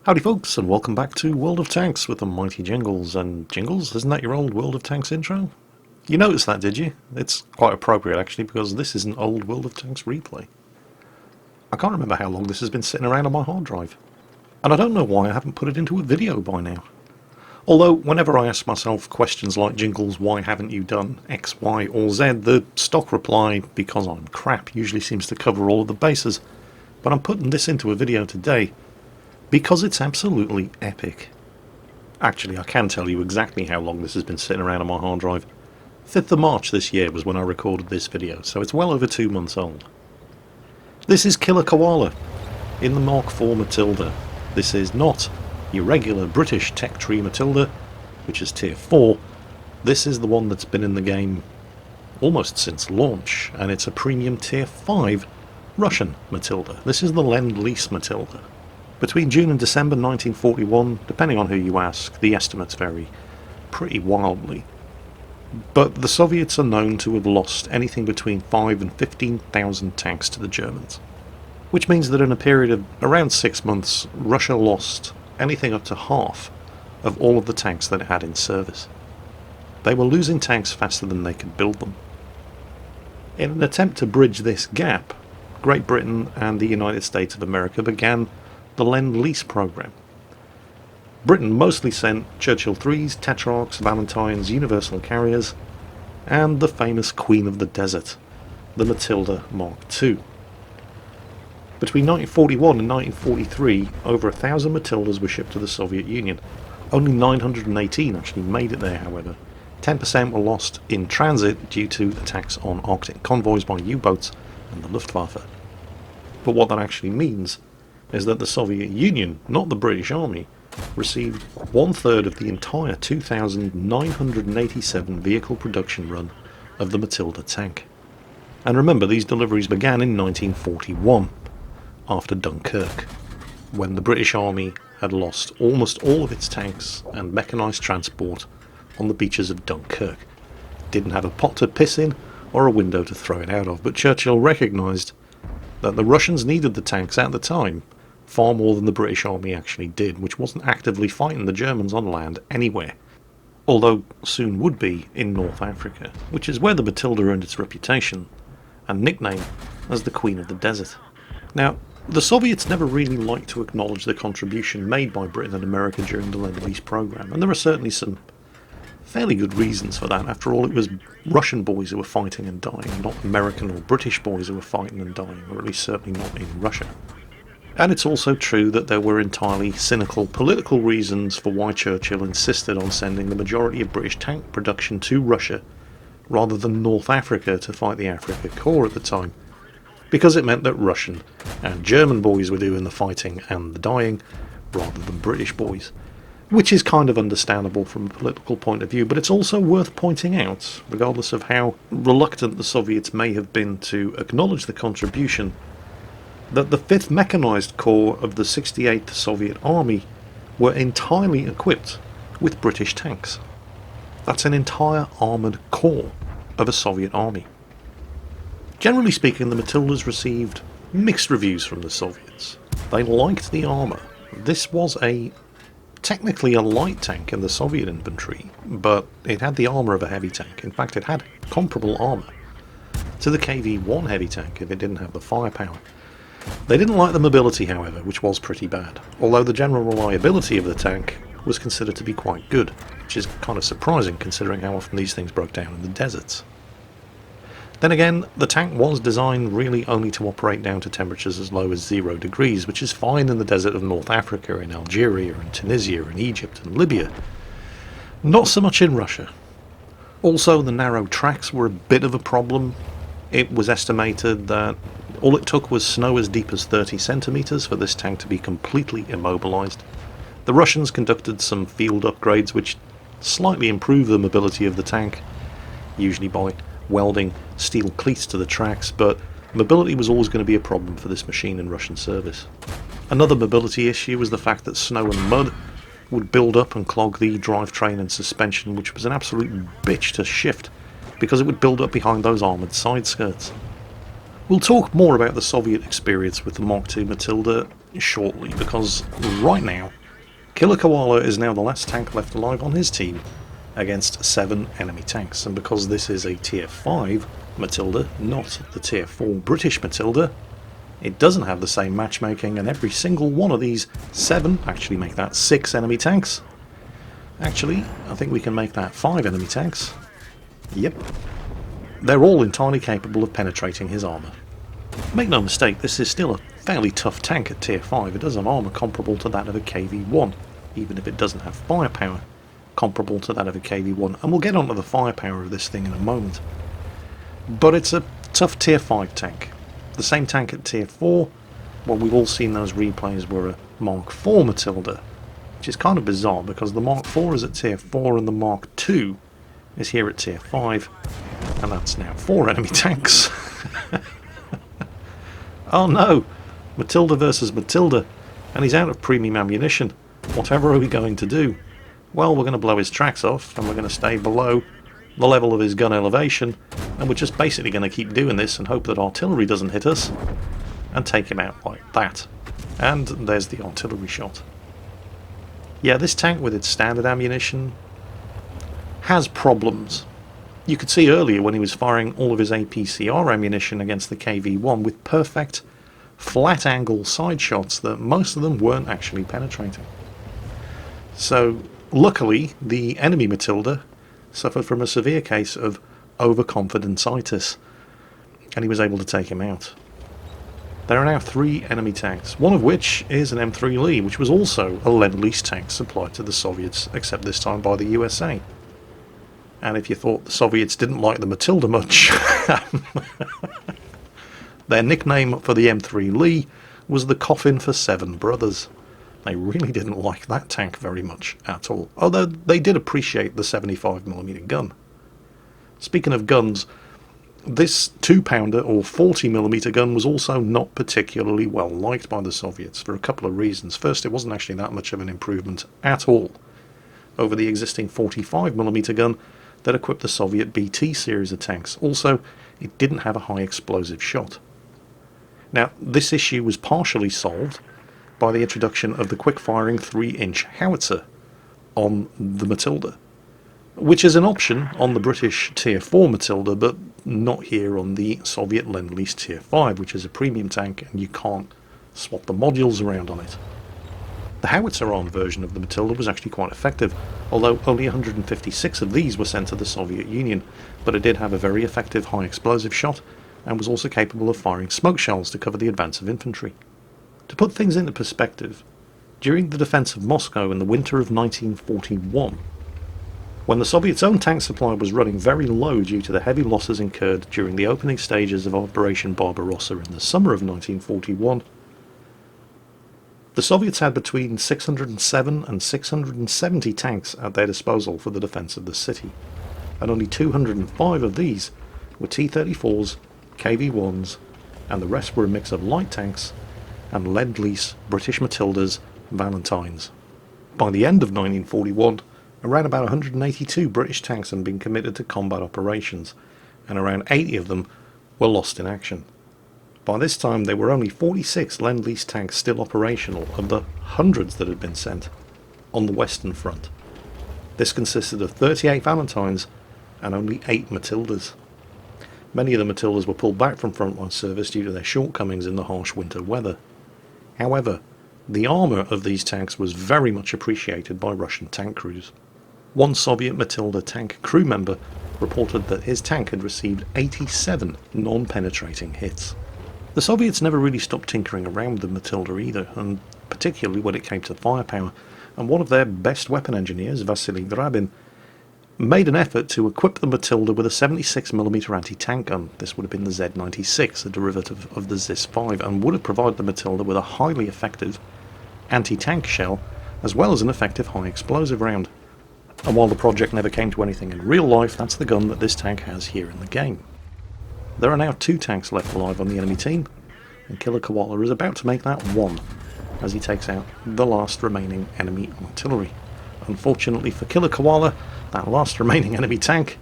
Howdy folks, and welcome back to World of Tanks with the mighty Jingles. And Jingles, isn't that your old World of Tanks intro? You noticed that, did you? It's quite appropriate actually, because this is an old World of Tanks replay. I can't remember how long this has been sitting around on my hard drive. And I don't know why I haven't put it into a video by now. Although, whenever I ask myself questions like, Jingles, why haven't you done X, Y, or Z, the stock reply, because I'm crap, usually seems to cover all of the bases. But I'm putting this into a video today because it's absolutely epic. Actually, I can tell you exactly how long this has been sitting around on my hard drive. 5th of March this year was when I recorded this video, so it's well over 2 months old. This is Killer Koala in the Mark IV Matilda. This is not your regular British tech tree Matilda, which is tier 4. This is the one that's been in the game almost since launch, and it's a premium tier 5 Russian Matilda. This is the Lend-Lease Matilda. Between June and December 1941, depending on who you ask, the estimates vary pretty wildly. But the Soviets are known to have lost anything between 5 and 15,000 tanks to the Germans. Which means that in a period of around 6 months, Russia lost anything up to half of all of the tanks that it had in service. They were losing tanks faster than they could build them. In an attempt to bridge this gap, Great Britain and the United States of America began the Lend-Lease program. Britain mostly sent Churchill 3s, Tetrarchs, Valentines, Universal Carriers, and the famous Queen of the Desert, the Matilda Mark II. Between 1941 and 1943, over 1,000 Matildas were shipped to the Soviet Union. Only 918 actually made it there, however. 10% were lost in transit due to attacks on Arctic convoys by U-boats and the Luftwaffe. But what that actually means is that the Soviet Union, not the British Army, received 1/3 of the entire 2,987 vehicle production run of the Matilda tank. And remember, these deliveries began in 1941, after Dunkirk, when the British Army had lost almost all of its tanks and mechanised transport on the beaches of Dunkirk. Didn't have a pot to piss in or a window to throw it out of, but Churchill recognised that the Russians needed the tanks at the time far more than the British Army actually did, which wasn't actively fighting the Germans on land anywhere, although soon would be in North Africa, which is where the Matilda earned its reputation and nickname as the Queen of the Desert. Now, the Soviets never really liked to acknowledge the contribution made by Britain and America during the Lend-Lease program, and there are certainly some fairly good reasons for that. After all, it was Russian boys who were fighting and dying, not American or British boys who were fighting and dying, or at least certainly not in Russia. And it's also true that there were entirely cynical political reasons for why Churchill insisted on sending the majority of British tank production to Russia rather than North Africa to fight the Afrika Korps at the time, because it meant that Russian and German boys were doing the fighting and the dying rather than British boys, which is kind of understandable from a political point of view, but it's also worth pointing out, regardless of how reluctant the Soviets may have been to acknowledge the contribution, that the 5th Mechanised Corps of the 68th Soviet Army were entirely equipped with British tanks. That's an entire armoured corps of a Soviet army. Generally speaking, the Matildas received mixed reviews from the Soviets. They liked the armour. This was technically a light tank in the Soviet infantry, but it had the armour of a heavy tank. In fact, it had comparable armour to the KV-1 heavy tank if it didn't have the firepower. They didn't like the mobility, however, which was pretty bad, although the general reliability of the tank was considered to be quite good, which is kind of surprising considering how often these things broke down in the deserts. Then again, the tank was designed really only to operate down to temperatures as low as 0 degrees, which is fine in the desert of North Africa, in Algeria, in Tunisia, in Egypt and Libya. Not so much in Russia. Also, the narrow tracks were a bit of a problem. It was estimated that all it took was snow as deep as 30 centimetres for this tank to be completely immobilised. The Russians conducted some field upgrades which slightly improved the mobility of the tank, usually by welding steel cleats to the tracks, but mobility was always going to be a problem for this machine in Russian service. Another mobility issue was the fact that snow and mud would build up and clog the drivetrain and suspension, which was an absolute bitch to shift, because it would build up behind those armoured side skirts. We'll talk more about the Soviet experience with the Mark II Matilda shortly, because right now, Killer Koala is now the last tank left alive on his team against 7 enemy tanks, and because this is a Tier 5 Matilda, not the Tier 4 British Matilda, it doesn't have the same matchmaking, and every single one of these 7, actually make that 6 enemy tanks. Actually, I think we can make that 5 enemy tanks. Yep. They're all entirely capable of penetrating his armour. Make no mistake, this is still a fairly tough tank at Tier 5. It does have armour comparable to that of a KV-1, even if it doesn't have firepower comparable to that of a KV-1, and we'll get onto the firepower of this thing in a moment. But it's a tough Tier 5 tank. The same tank at Tier 4, well, we've all seen those replays, were a Mark 4 Matilda, which is kind of bizarre because the Mark 4 is at Tier 4 and the Mark 2 is here at Tier 5, and that's now 4 enemy tanks. Oh no! Matilda versus Matilda, and he's out of premium ammunition. Whatever are we going to do? Well, we're going to blow his tracks off, and we're going to stay below the level of his gun elevation, and we're just basically going to keep doing this and hope that artillery doesn't hit us, and take him out like that. And there's the artillery shot. Yeah, this tank with its standard ammunition has problems. You could see earlier when he was firing all of his APCR ammunition against the KV-1 with perfect flat angle side shots that most of them weren't actually penetrating. So luckily the enemy Matilda suffered from a severe case of overconfidence-itis, and he was able to take him out. There are now 3 enemy tanks, one of which is an M3 Lee, which was also a Lend-Lease tank supplied to the Soviets, except this time by the USA. And if you thought the Soviets didn't like the Matilda much, their nickname for the M3 Lee was the Coffin for 7 Brothers. They really didn't like that tank very much at all, although they did appreciate the 75mm gun. Speaking of guns, this 2-pounder or 40mm gun was also not particularly well liked by the Soviets for a couple of reasons. First, it wasn't actually that much of an improvement at all over the existing 45mm gun that equipped the Soviet BT series of tanks. Also, it didn't have a high explosive shot. Now, this issue was partially solved by the introduction of the quick-firing 3-inch howitzer on the Matilda, which is an option on the British Tier 4 Matilda, but not here on the Soviet Lend-Lease Tier 5, which is a premium tank, and you can't swap the modules around on it. The howitzer-armed version of the Matilda was actually quite effective, although only 156 of these were sent to the Soviet Union, but it did have a very effective high explosive shot, and was also capable of firing smoke shells to cover the advance of infantry. To put things into perspective, during the defence of Moscow in the winter of 1941, when the Soviets' own tank supply was running very low due to the heavy losses incurred during the opening stages of Operation Barbarossa in the summer of 1941, the Soviets had between 607 and 670 tanks at their disposal for the defence of the city, and only 205 of these were T-34s, KV-1s, and the rest were a mix of light tanks and Lend-Lease British Matildas, Valentines. By the end of 1941, around about 182 British tanks had been committed to combat operations, and around 80 of them were lost in action. By this time there were only 46 Lend-Lease tanks still operational of the hundreds that had been sent on the Western Front. This consisted of 38 Valentines and only 8 Matildas. Many of the Matildas were pulled back from frontline service due to their shortcomings in the harsh winter weather. However, the armour of these tanks was very much appreciated by Russian tank crews. One Soviet Matilda tank crew member reported that his tank had received 87 non-penetrating hits. The Soviets never really stopped tinkering around with the Matilda either, and particularly when it came to firepower, and one of their best weapon engineers, Vasily Grabin, made an effort to equip the Matilda with a 76mm anti-tank gun. This would have been the Z96, a derivative of the ZIS-5, and would have provided the Matilda with a highly effective anti-tank shell, as well as an effective high explosive round. And while the project never came to anything in real life, that's the gun that this tank has here in the game. There are now 2 tanks left alive on the enemy team, and Killer Koala is about to make that 1, as he takes out the last remaining enemy artillery. Unfortunately for Killer Koala, that last remaining enemy tank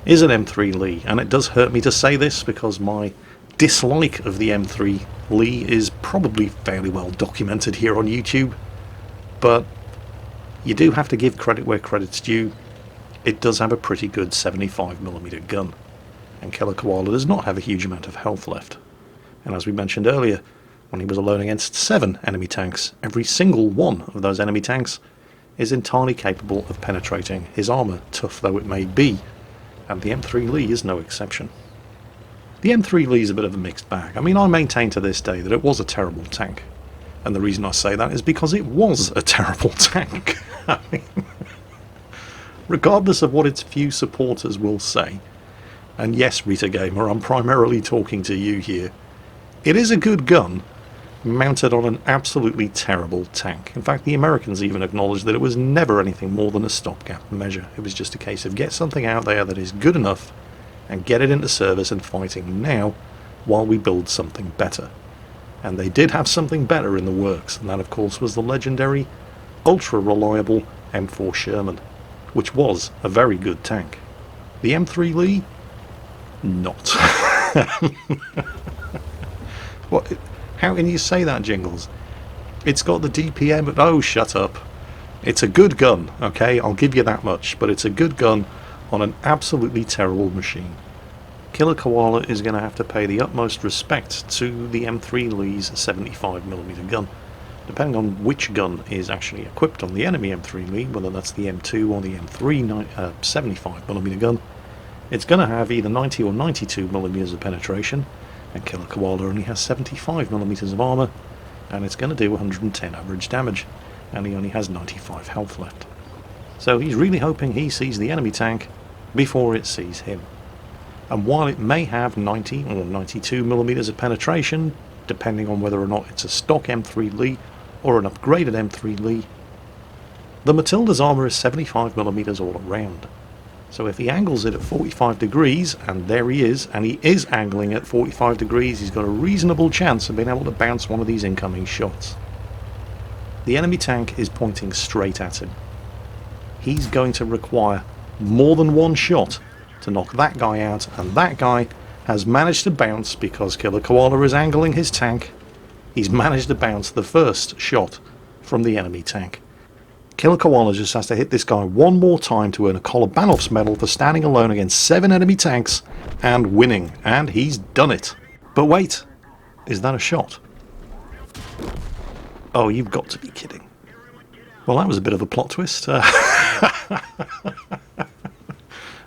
is an M3 Lee, and it does hurt me to say this because my dislike of the M3 Lee is probably fairly well documented here on YouTube, but you do have to give credit where credit's due. It does have a pretty good 75mm gun, and Killer Koala does not have a huge amount of health left. And as we mentioned earlier, when he was alone against 7 enemy tanks, every single one of those enemy tanks is entirely capable of penetrating his armour, tough though it may be, and the M3 Lee is no exception. The M3 Lee is a bit of a mixed bag. I mean, I maintain to this day that it was a terrible tank, and the reason I say that is because it was a terrible tank. I mean, regardless of what its few supporters will say, and yes, Rita Gamer, I'm primarily talking to you here, it is a good gun, mounted on an absolutely terrible tank. In fact, the Americans even acknowledged that it was never anything more than a stopgap measure. It was just a case of get something out there that is good enough and get it into service and fighting now while we build something better. And they did have something better in the works, and that of course was the legendary, ultra-reliable M4 Sherman, which was a very good tank. The M3 Lee? Not. What? How can you say that, Jingles? It's got the DPM, oh shut up. It's a good gun, okay, I'll give you that much, but it's a good gun on an absolutely terrible machine. Killer Koala is going to have to pay the utmost respect to the M3 Lee's 75mm gun. Depending on which gun is actually equipped on the enemy M3 Lee, whether that's the M2 or the M3 75mm gun, it's going to have either 90 or 92mm of penetration, and Killer Koala only has 75mm of armour, and it's going to do 110 average damage, and he only has 95 health left. So he's really hoping he sees the enemy tank before it sees him. And while it may have 90 or 92mm of penetration, depending on whether or not it's a stock M3 Lee or an upgraded M3 Lee, the Matilda's armour is 75mm all around. So if he angles it at 45 degrees, and there he is angling at 45 degrees, he's got a reasonable chance of being able to bounce one of these incoming shots. The enemy tank is pointing straight at him. He's going to require more than one shot to knock that guy out, and that guy has managed to bounce, because Killer Koala is angling his tank, he's managed to bounce the first shot from the enemy tank. Killer Koala just has to hit this guy one more time to earn a Kolobanov's medal for standing alone against 7 enemy tanks and winning, and he's done it. But wait, is that a shot? Oh, you've got to be kidding. Well, that was a bit of a plot twist.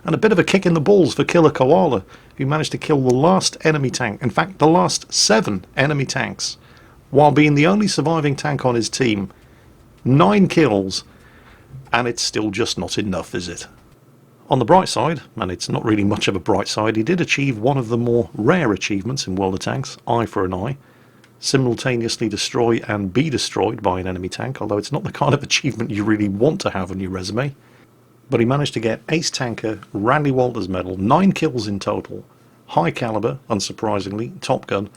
And a bit of a kick in the balls for Killer Koala, who managed to kill the last enemy tank, in fact the last 7 enemy tanks, while being the only surviving tank on his team. 9 kills, and it's still just not enough, is it? On the bright side, and it's not really much of a bright side, he did achieve one of the more rare achievements in World of Tanks, eye for an eye. Simultaneously destroy and be destroyed by an enemy tank, although it's not the kind of achievement you really want to have on your resume. But he managed to get Ace Tanker, Randy Walters medal, 9 kills in total, high caliber, unsurprisingly, Top Gun,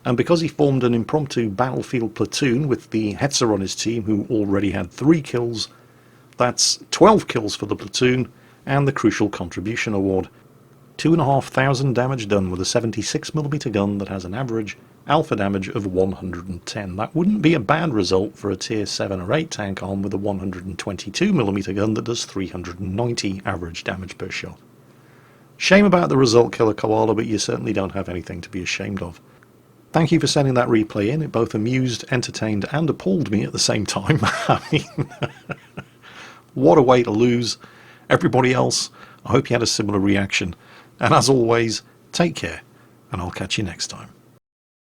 and because he formed an impromptu battlefield platoon with the Hetzer on his team, who already had 3 kills, that's 12 kills for the platoon, and the Crucial Contribution Award. 2,500 damage done with a 76mm gun that has an average alpha damage of 110. That wouldn't be a bad result for a tier 7 or 8 tank arm with a 122mm gun that does 390 average damage per shot. Shame about the result, Killer Koala, but you certainly don't have anything to be ashamed of. Thank you for sending that replay in. It both amused, entertained, and appalled me at the same time. I mean, what a way to lose. Everybody else, I hope you had a similar reaction. And as always, take care, and I'll catch you next time.